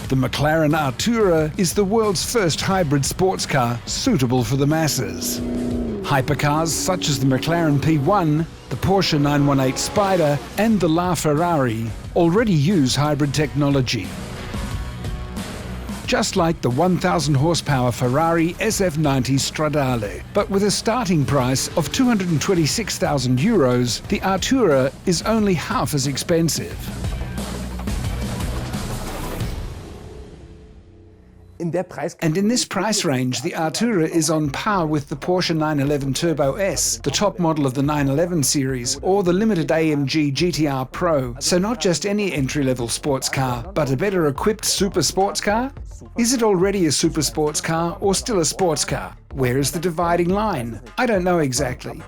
The McLaren Artura is the world's first hybrid sports car suitable for the masses. Hypercars such as the McLaren P1, the Porsche 918 Spyder and the LaFerrari already use hybrid technology. Just like the 1,000 horsepower Ferrari SF90 Stradale. But with a starting price of €226,000, the Artura is only half as expensive. And in this price range, the Artura is on par with the Porsche 911 Turbo S, the top model of the 911 series, or the limited AMG GTR Pro. So not just any entry-level sports car, but a better equipped super sports car? Is it already a super sports car or still a sports car? Where is the dividing line? I don't know exactly.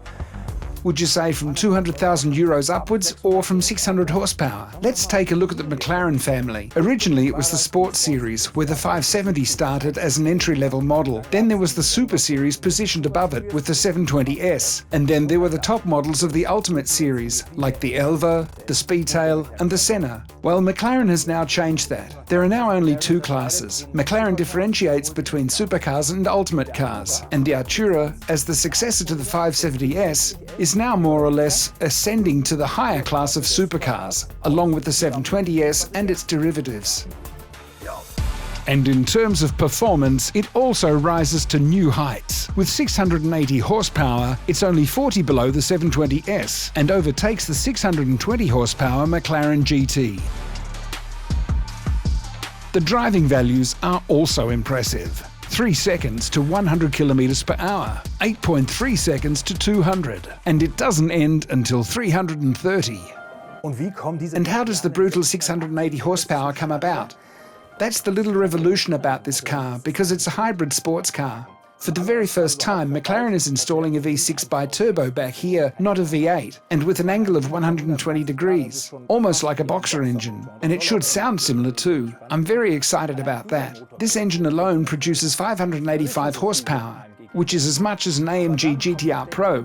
Would you say from €200,000 upwards or from 600 horsepower? Let's take a look at the McLaren family. Originally it was the Sports Series, where the 570 started as an entry-level model. Then there was the Super Series positioned above it with the 720S. And then there were the top models of the Ultimate Series, like the Elva, the Speedtail and the Senna. Well, McLaren has now changed that. There are now only two classes. McLaren differentiates between supercars and ultimate cars. And the Artura, as the successor to the 570S, is now more or less ascending to the higher class of supercars, along with the 720S and its derivatives. And in terms of performance, it also rises to new heights. With 680 horsepower, it's only 40 below the 720S and overtakes the 620 horsepower McLaren GT. The driving values are also impressive. 3 seconds to 100 kilometers per hour, 8.3 seconds to 200, and it doesn't end until 330. And how does the brutal 680 horsepower come about? That's the little revolution about this car, because it's a hybrid sports car. For the very first time, McLaren is installing a V6 bi-turbo back here, not a V8, and with an angle of 120 degrees, almost like a boxer engine. And it should sound similar too. I'm very excited about that. This engine alone produces 585 horsepower, which is as much as an AMG GTR Pro.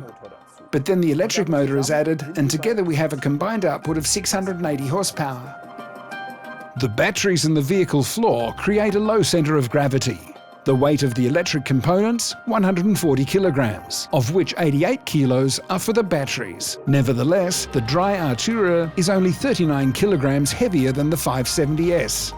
But then the electric motor is added, and together we have a combined output of 680 horsepower. The batteries in the vehicle floor create a low center of gravity. The weight of the electric components, 140 kilograms, of which 88 kilos are for the batteries. Nevertheless, the dry Artura is only 39 kilograms heavier than the 570S.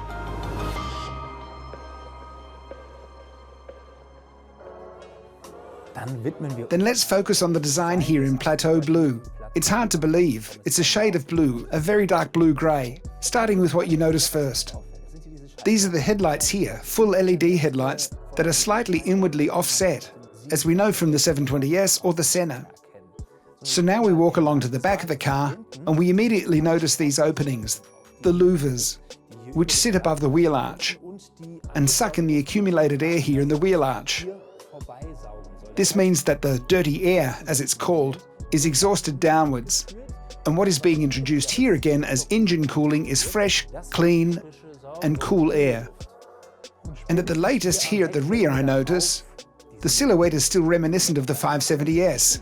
Then let's focus on the design here in Plateau Blue. It's hard to believe. It's a shade of blue, a very dark blue-grey. Starting with what you notice first. These are the headlights here, full LED headlights that are slightly inwardly offset, as we know from the 720S or the Senna. So now we walk along to the back of the car and we immediately notice these openings, the louvers, which sit above the wheel arch and suck in the accumulated air here in the wheel arch. This means that the dirty air, as it's called, is exhausted downwards. And what is being introduced here again as engine cooling is fresh, clean, and cool air. And at the latest here at the rear, I notice, the silhouette is still reminiscent of the 570S.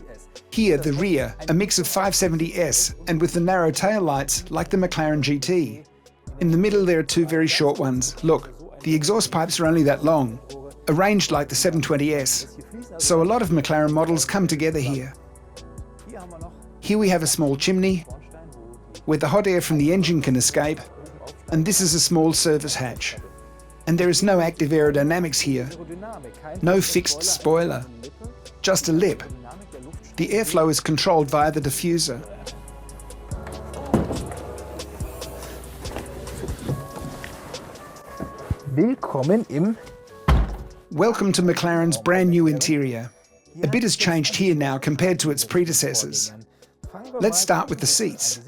Here, the rear, a mix of 570S and with the narrow tail lights like the McLaren GT. In the middle there are two very short ones. Look, the exhaust pipes are only that long, arranged like the 720S. So a lot of McLaren models come together here. Here we have a small chimney, where the hot air from the engine can escape, and this is a small service hatch. And there is no active aerodynamics here, no fixed spoiler, just a lip. The airflow is controlled via the diffuser. Welcome to McLaren's brand new interior. A bit has changed here now compared to its predecessors. Let's start with the seats.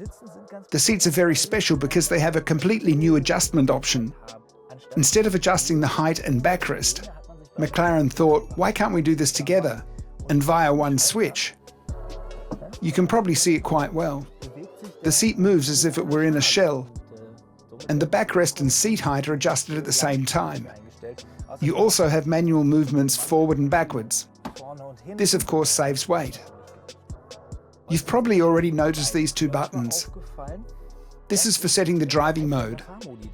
The seats are very special because they have a completely new adjustment option. Instead of adjusting the height and backrest, McLaren thought, why can't we do this together and via one switch? You can probably see it quite well. The seat moves as if it were in a shell, and the backrest and seat height are adjusted at the same time. You also have manual movements forward and backwards. This of course saves weight. You've probably already noticed these two buttons. This is for setting the driving mode.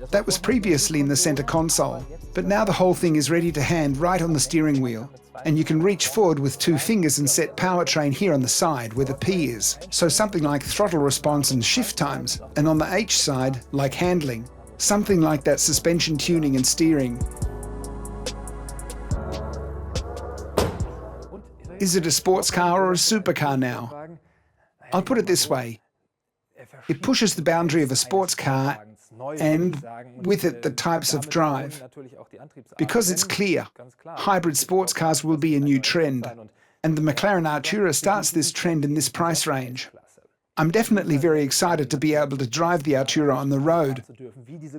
That was previously in the center console, but now the whole thing is ready to hand right on the steering wheel. And you can reach forward with 2 fingers and set powertrain here on the side where the P is. So something like throttle response and shift times. And on the H side, like handling. Something like that suspension tuning and steering. Is it a sports car or a supercar now? I'll put it this way. It pushes the boundary of a sports car and, with it, the types of drive. Because it's clear, hybrid sports cars will be a new trend, and the McLaren Artura starts this trend in this price range. I'm definitely very excited to be able to drive the Artura on the road,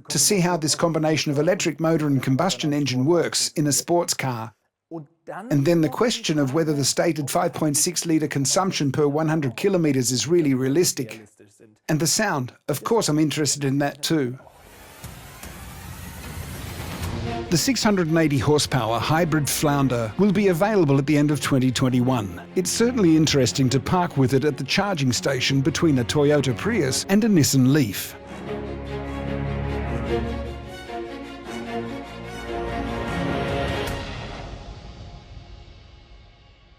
to see how this combination of electric motor and combustion engine works in a sports car. And then the question of whether the stated 5.6-litre consumption per 100 kilometres is really realistic. And the sound, of course I'm interested in that too. The 680 horsepower hybrid Flounder will be available at the end of 2021. It's certainly interesting to park with it at the charging station between a Toyota Prius and a Nissan Leaf.